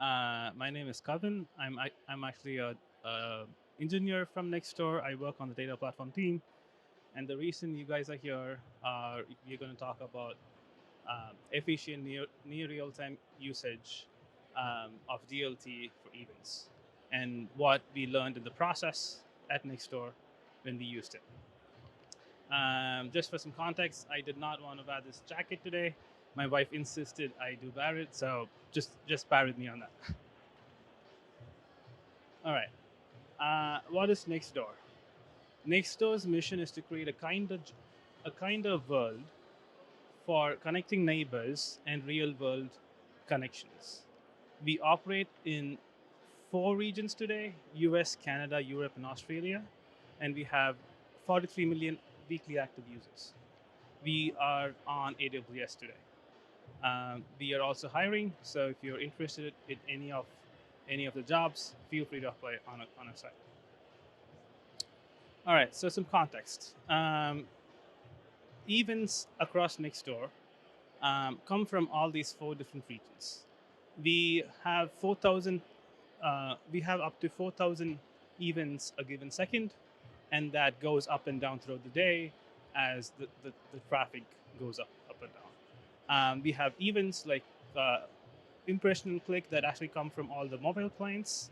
My name is Kavin. I'm actually a engineer from Nextdoor. I work on the data platform team, and the reason you guys are here are we're going to talk about efficient near real time usage of DLT for events and what we learned in the process at Nextdoor when we used it. Just for some context, I did not want to wear this jacket today. My wife insisted I do wear it, so just bear with me on that. All right. What is Nextdoor? Nextdoor's mission is to create a kind of world for connecting neighbors and real world connections. We operate in 4 regions today: US, Canada, Europe, and Australia, and we have 43 million weekly active users. We are on AWS today. We are also hiring, so if you're interested in any of the jobs, feel free to apply on our site. All right, so some context. Events across Nextdoor come from all these 4 different regions. We have 4,000. We have up to 4,000 events a given second, and that goes up and down throughout the day as the traffic goes up and down. We have events like impression and click that actually come from all the mobile clients.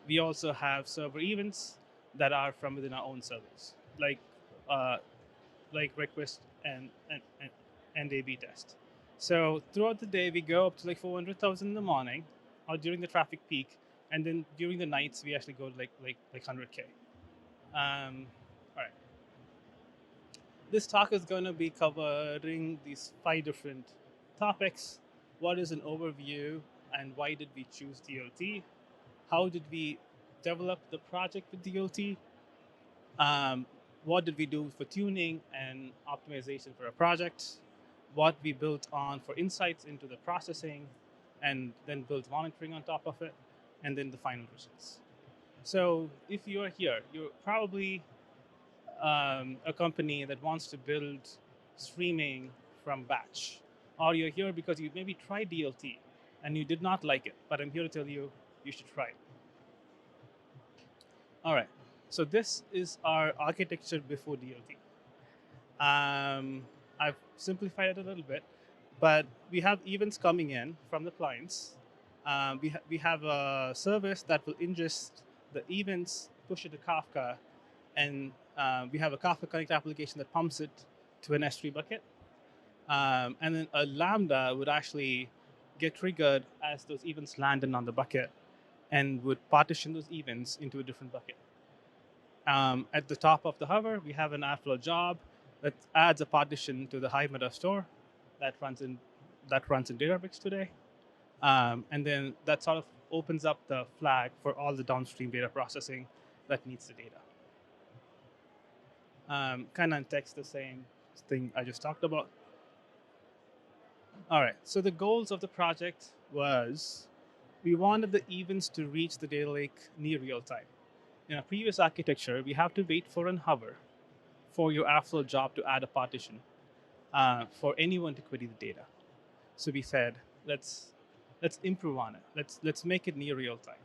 We also have server events that are from within our own servers, uh, like request and A/B test. So throughout the day, we go up to like 400,000 in the morning, or during the traffic peak, and then during the nights, we actually go to like 100K. All right. This talk is going to be covering these 5 different topics. What is an overview, and why did we choose DLT? How did we develop the project with DLT? Um, what did we do for tuning and optimization for a project? What we built on for insights into the processing, and then built monitoring on top of it, and then the final results. So if you are here, you're probably a company that wants to build streaming from batch, or you're here because you maybe tried DLT and you did not like it, but I'm here to tell you you should try it. All right. So this is our architecture before DLT. I've simplified it a little bit, but we have events coming in from the clients. We have a service that will ingest the events, push it to Kafka, and we have a Kafka Connect application that pumps it to an S3 bucket. And then a Lambda would actually get triggered as those events landed on the bucket and would partition those events into a different bucket. At the top of the hover, we have an Airflow job that adds a partition to the Hive Meta store that runs in Databricks today, and then that sort of opens up the flag for all the downstream data processing that needs the data. Kind of text the same thing I just talked about. All right. So the goals of the project was we wanted the events to reach the data lake near real time. In a previous architecture, we have to wait for an hover for your Airflow job to add a partition for anyone to query the data. So we said, let's improve on it. Let's make it near real time,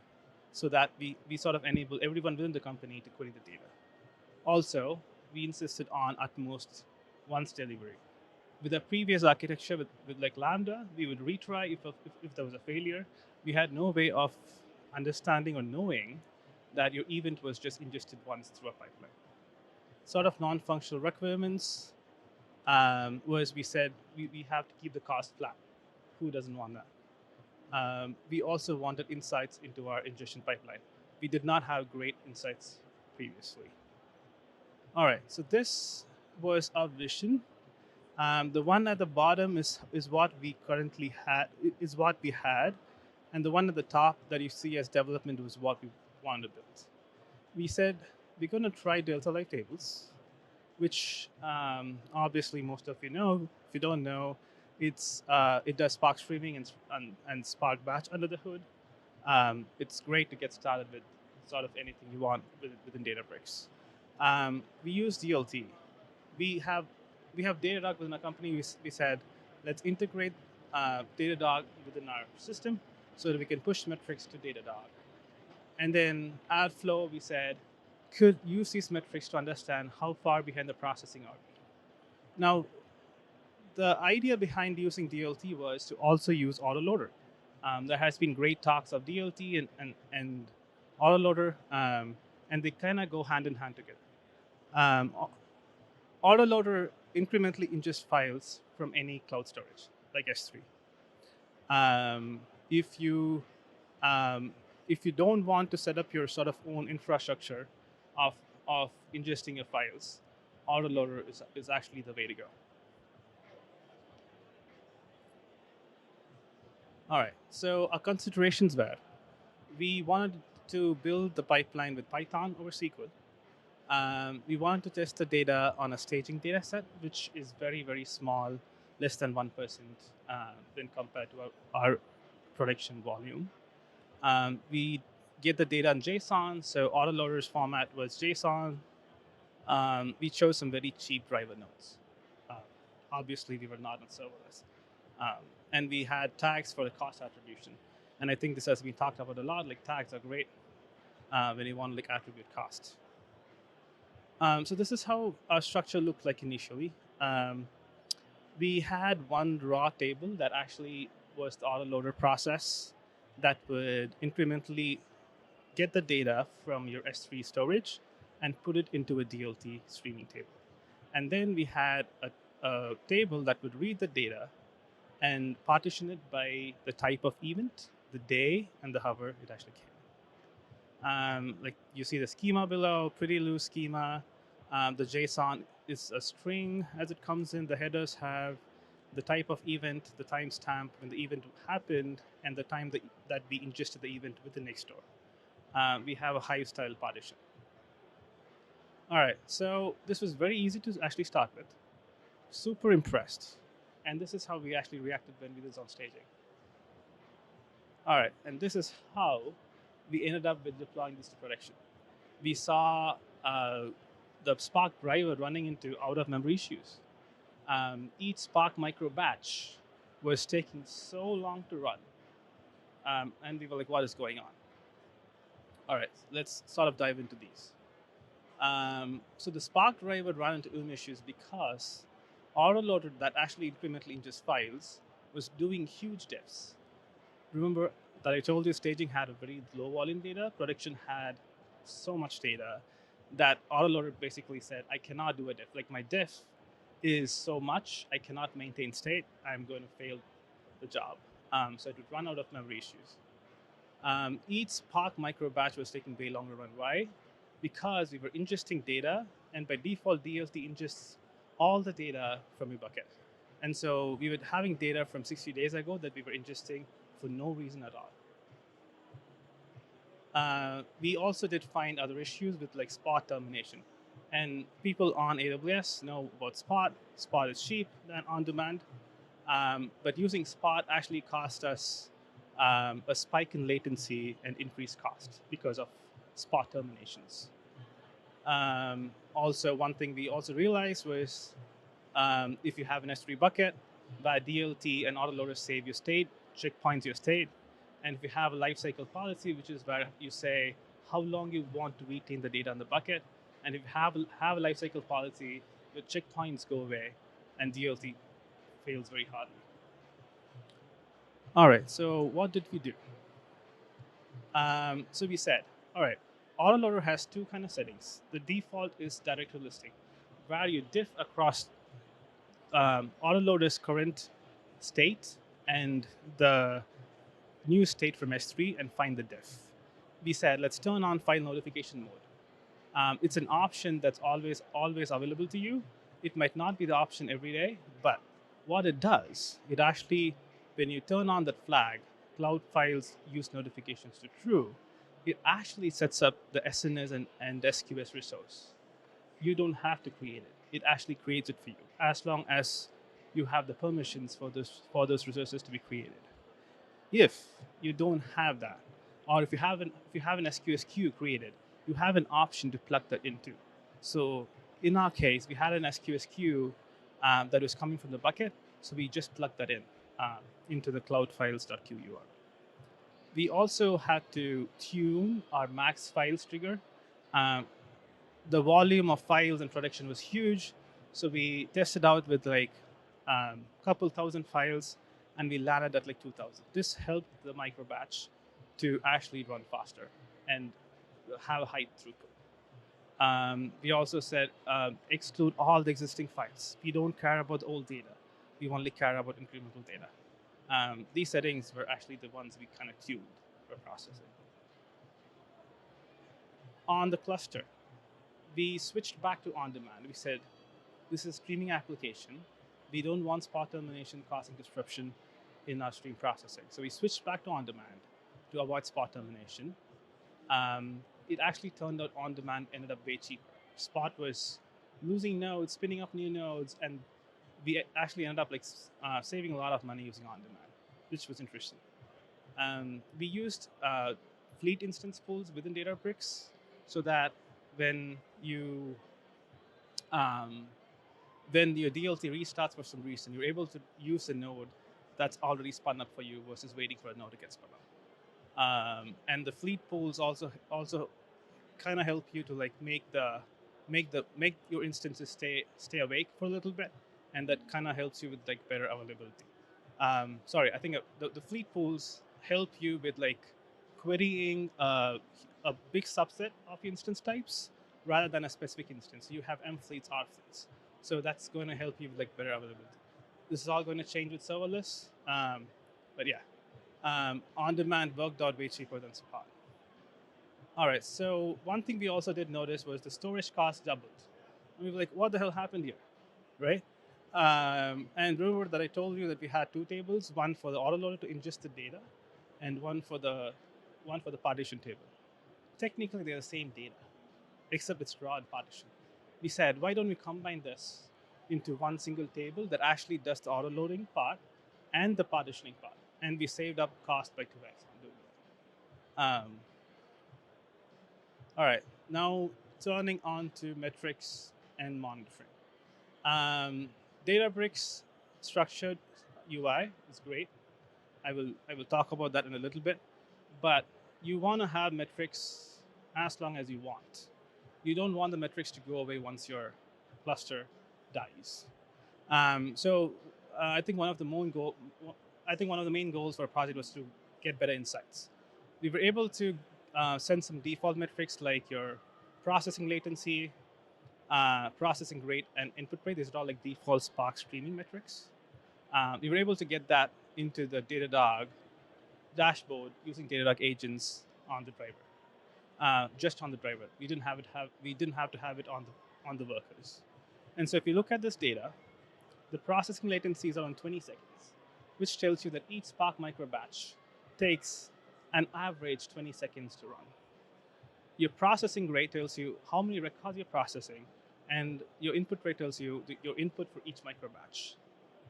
so that we sort of enable everyone within the company to query the data. Also, we insisted on at most once delivery. With our previous architecture with like Lambda, we would retry if there was a failure. We had no way of understanding or knowing that your event was just ingested once through a pipeline. Sort of non-functional requirements was we said we have to keep the cost flat. Who doesn't want that? We also wanted insights into our ingestion pipeline. We did not have great insights previously. All right, so this was our vision. The one at the bottom is what we currently had is what we had, and the one at the top that you see as development was what we wanted to build. We said we're going to try delta like tables, which obviously most of you know. If you don't know, it does Spark streaming and Spark batch under the hood. It's great to get started with sort of anything you want within Databricks. We use DLT. We have Datadog within our company. We said let's integrate Datadog within our system so that we can push metrics to Datadog. And then Addflow, we said, could use these metrics to understand how far behind the processing are we. Now, the idea behind using DLT was to also use autoloader. There has been great talks of DLT and autoloader, and they kind of go hand in hand together. Um, Autoloader incrementally ingests files from any cloud storage, like S3. Um, if you um, if you don't want to set up your sort of own infrastructure of ingesting your files, autoloader is actually the way to go. All right. So our considerations were we wanted to build the pipeline with Python over SQL. We wanted to test the data on a staging data set, which is very, very small, less than 1% when compared to our production volume. We get the data in JSON, so autoloader's format was JSON. We chose some very cheap driver nodes. Uh, Obviously, we were not on serverless. And we had tags for the cost attribution. And I think this has been talked about a lot. Like tags are great when you want to like attribute cost. So this is how our structure looked like initially. We had one raw table that actually was the autoloader process that would incrementally get the data from your S3 storage and put it into a DLT streaming table. And then we had a table that would read the data and partition it by the type of event, the day, and the hour it actually came. Like you see the schema below, pretty loose schema. The JSON is a string as it comes in. The headers have the type of event, the timestamp when the event happened, and the time that we ingested the event with the Nextdoor. We have a Hive style partition. All right, so this was very easy to actually start with. Super impressed. And this is how we actually reacted when we did this on staging. All right, and this is how we ended up with deploying this to production. We saw the Spark driver running into out of memory issues. Each Spark micro batch was taking so long to run. And we were like, what is going on? All right, let's sort of dive into these. So the Spark driver ran into issues because autoloader that actually incrementally ingests files was doing huge diffs. Remember that I told you staging had a very low volume data, production had so much data that autoloader basically said, I cannot do a diff. Like my diff is so much, I cannot maintain state, I'm going to fail the job. So it would run out of memory issues. Each Spark micro batch was taking way longer to run. Why? Because we were ingesting data, and by default, DLT ingests all the data from your bucket. And so we were having data from 60 days ago that we were ingesting for no reason at all. We also did find other issues with like Spot termination. And people on AWS know about Spot. Spot is cheap than on demand. But using Spot actually cost us a spike in latency and increased cost because of Spot terminations. Also, one thing we also realized was if you have an S3 bucket, that DLT and autoloader save your state, checkpoints your state. And if you have a lifecycle policy, which is where you say how long you want to retain the data in the bucket, and if you have a lifecycle policy, your checkpoints go away, and DLT fails very hardly. All right, so what did we do? So we said, all right, autoloader has two kind of settings. The default is directory listing, where you diff across autoloader's current state and the new state from S3 and find the diff. We said, let's turn on file notification mode. It's an option that's always available to you. It might not be the option every day, but what it does, it actually, when you turn on that flag, cloud files use notifications to true, it actually sets up the SNS and SQS resource. You don't have to create it. It actually creates it for you, as long as you have the permissions for those resources to be created. If you don't have that, or if you have an SQS queue created, you have an option to plug that into. So in our case, we had an SQS queue that was coming from the bucket, so we just plugged that in into the cloudfiles.qur. We also had to tune our max files trigger. Um, the volume of files in production was huge, so we tested out with like couple thousand files, and we landed at like 2,000. This helped the micro batch to actually run faster and have a high throughput. We also said exclude all the existing files. We don't care about the old data. We only care about incremental data. These settings were actually the ones we kind of tuned for processing. On the cluster, we switched back to on-demand. We said, this is a streaming application. We don't want spot termination causing disruption in our stream processing. So we switched back to on-demand to avoid spot termination. It actually turned out on-demand ended up way cheaper. Spot was losing nodes, spinning up new nodes, and we actually ended up like saving a lot of money using on-demand, which was interesting. We used fleet instance pools within Databricks so that when you um, when your DLT restarts for some reason, you're able to use a node that's already spun up for you versus waiting for a node to get spun up. And the fleet pools also kind of help you to like make your instances stay awake for a little bit, and that kind of helps you with like better availability. Sorry, I think the fleet pools help you with like querying a big subset of instance types rather than a specific instance. So you have M fleets, R fleets. So that's going to help you with like better availability. This is all going to change with serverless, but yeah, on-demand worked out way cheaper than Spot. All right, so one thing we also did notice was the storage cost doubled. And we were like, what the hell happened here, right? And remember that I told you that we had two tables, one for the autoloader to ingest the data, and one for the partition table. Technically, they're the same data, except it's raw and partition. We said, why don't we combine this into one single table that actually does the autoloading part and the partitioning part? And we saved up cost by 2x on doing that. All right, now turning on to metrics and monitoring. Databricks structured UI is great. I will talk about that in a little bit, but you want to have metrics as long as you want. You don't want the metrics to go away once your cluster dies. I think one of the main goals for our project was to get better insights. We were able to send some default metrics like your processing latency, processing rate, and input rate. These are all like default Spark streaming metrics. We were able to get that into the Datadog dashboard using Datadog agents on the driver, just on the driver. We didn't have to have it on the workers. And so if you look at this data, the processing latency is around 20 seconds, which tells you that each Spark microbatch takes an average 20 seconds to run. Your processing rate tells you how many records you're processing, and your input rate tells you your input for each microbatch.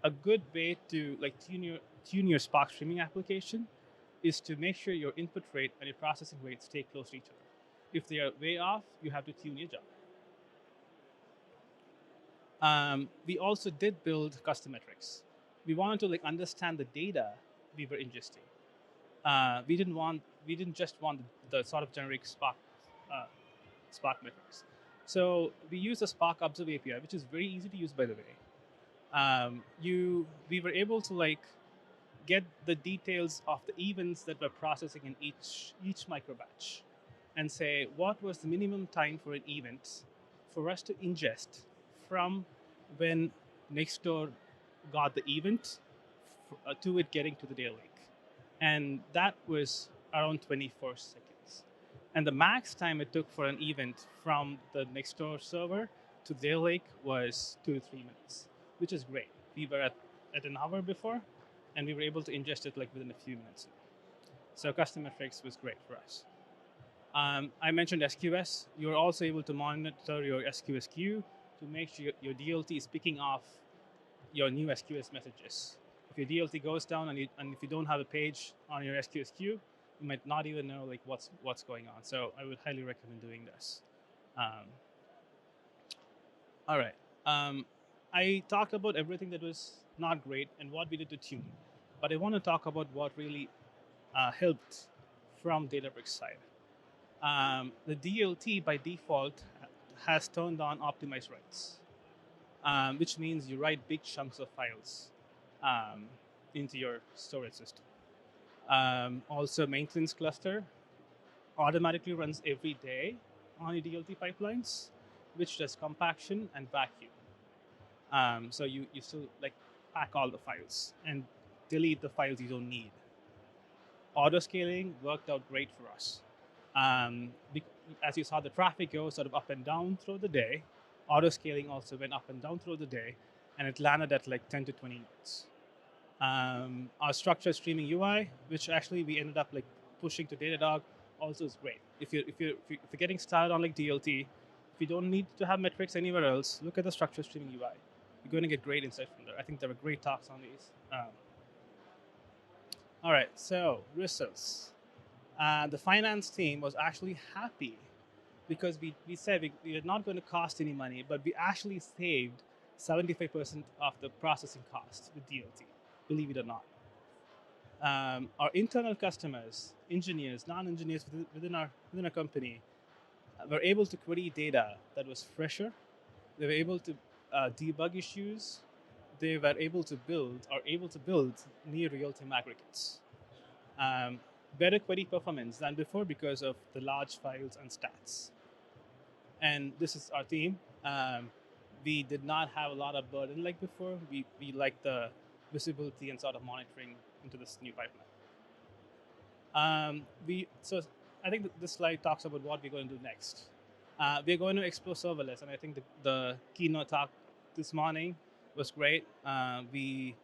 A good way to like tune your Spark streaming application is to make sure your input rate and your processing rate stay close to each other. If they are way off, you have to tune your job. We also did build custom metrics. We wanted to like understand the data we were ingesting. We didn't just want the sort of generic uh, Spark metrics. So we used the Spark Observe API, which is very easy to use, by the way. We were able to like get the details of the events that we're processing in each microbatch, and say what was the minimum time for an event for us to ingest from when Nextdoor got the event to it getting to the data lake, and that was around 24 seconds. And the max time it took for an event from the Nextdoor server to the data lake was 2 to 3 minutes, which is great. We were at an hour before, and we were able to ingest it like within a few minutes. So custom metrics was great for us. I mentioned SQS. You're also able to monitor your SQS queue to make sure your DLT is picking off your new SQS messages. If your DLT goes down and if you don't have a page on your SQS queue, you might not even know like what's going on. So I would highly recommend doing this. All right. I talked about everything that was not great and what we did to tune, but I want to talk about what really helped from Databricks side. The DLT by default has turned on optimized writes, which means you write big chunks of files um, into your storage system. Also, maintenance cluster automatically runs every day on your DLT pipelines, which does compaction and vacuum. So you still like pack all the files and delete the files you don't need. Auto scaling worked out great for us. As you saw, the traffic go sort of up and down through the day. Auto scaling also went up and down through the day, and it landed at like 10 to 20 nodes. Our structured streaming UI, which actually we ended up like pushing to Datadog, also is great. If you're getting started on like DLT, if you don't need to have metrics anywhere else, look at the structured streaming UI. You're going to get great insight from there. I think there were great talks on these. All right, so results. The finance team was actually happy because we said we are not going to cost any money, but we actually saved 75% of the processing cost with DLT, believe it or not. Our internal customers, engineers, non-engineers within our company, were able to query data that was fresher. They were able to debug issues. They were able to build near real-time aggregates. Better query performance than before because of the large files and stats. And this is our team. We did not have a lot of burden like before. We like the visibility and sort of monitoring into this new pipeline. So I think this slide talks about what we're going to do next. We're going to explore serverless, and I think the keynote talk this morning was great. We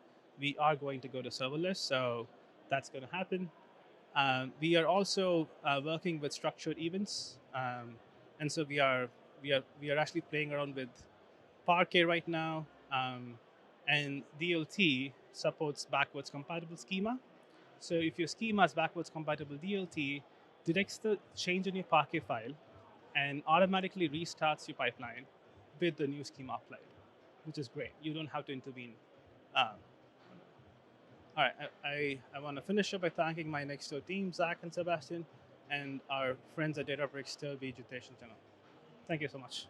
are going to go to serverless, so that's going to happen. We are also working with structured events, and so we are actually playing around with Parquet right now, and DLT supports backwards compatible schema. So if your schema is backwards compatible, DLT detects the change in your Parquet file and automatically restarts your pipeline with the new schema applied, which is great. You don't have to intervene. All right, I want to finish up by thanking my Nextdoor team, Zach and Sebastian, and our friends at Databricks, Stilby, Jitesh, and Tino. Thank you so much.